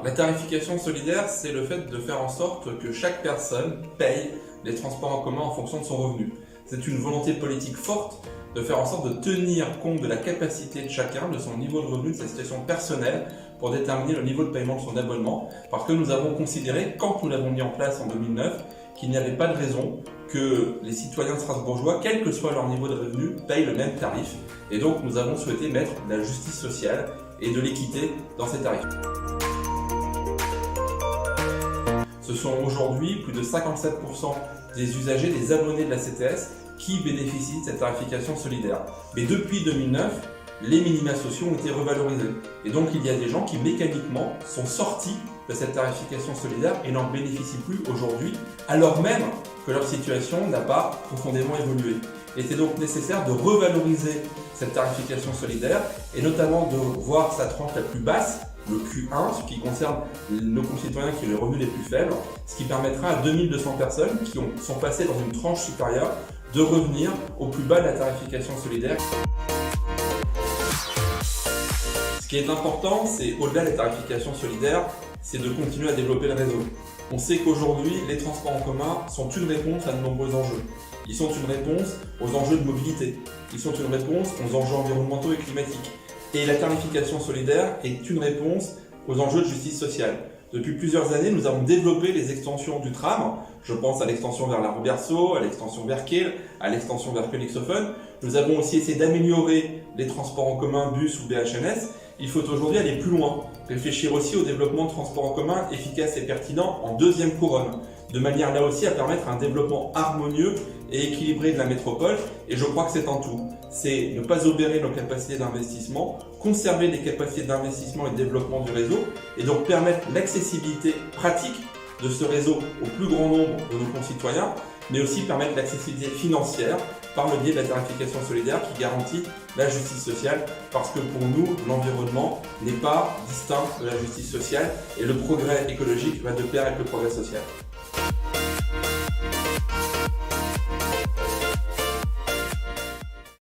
La tarification solidaire, c'est le fait de faire en sorte que chaque personne paye les transports en commun en fonction de son revenu. C'est une volonté politique forte de faire en sorte de tenir compte de la capacité de chacun, de son niveau de revenu, de sa situation personnelle, pour déterminer le niveau de paiement de son abonnement, parce que nous avons considéré, quand nous l'avons mis en place en 2009, qu'il n'y avait pas de raison que les citoyens strasbourgeois, quel que soit leur niveau de revenu, payent le même tarif. Et donc nous avons souhaité mettre de la justice sociale et de l'équité dans ces tarifs. Ce sont aujourd'hui plus de 57% des usagers, des abonnés de la CTS qui bénéficient de cette tarification solidaire. Mais depuis 2009, les minima sociaux ont été revalorisés. Et donc il y a des gens qui mécaniquement sont sortis de cette tarification solidaire et n'en bénéficient plus aujourd'hui, alors même que leur situation n'a pas profondément évolué. Il était donc nécessaire de revaloriser cette tarification solidaire et notamment de voir sa tranche la plus basse, le Q1, ce qui concerne nos concitoyens qui ont les revenus les plus faibles, ce qui permettra à 2200 personnes qui sont passées dans une tranche supérieure de revenir au plus bas de la tarification solidaire. Ce qui est important, c'est au-delà de la tarification solidaire, c'est de continuer à développer le réseau. On sait qu'aujourd'hui, les transports en commun sont une réponse à de nombreux enjeux. Ils sont une réponse aux enjeux de mobilité. Ils sont une réponse aux enjeux environnementaux et climatiques. Et la tarification solidaire est une réponse aux enjeux de justice sociale. Depuis plusieurs années, nous avons développé les extensions du tram. Je pense à l'extension vers la rue Berceau, à l'extension vers Kehl, à l'extension vers Königshofen. Nous avons aussi essayé d'améliorer les transports en commun, bus ou BHNS. Il faut aujourd'hui aller plus loin, réfléchir aussi au développement de transports en commun efficaces et pertinents en deuxième couronne, de manière là aussi à permettre un développement harmonieux et équilibré de la métropole. Et je crois que c'est en tout. C'est ne pas obérer nos capacités d'investissement, conserver les capacités d'investissement et de développement du réseau, et donc permettre l'accessibilité pratique de ce réseau au plus grand nombre de nos concitoyens, mais aussi permettre l'accessibilité financière par le biais de la tarification solidaire qui garantit la justice sociale, parce que pour nous, l'environnement n'est pas distinct de la justice sociale et le progrès écologique va de pair avec le progrès social.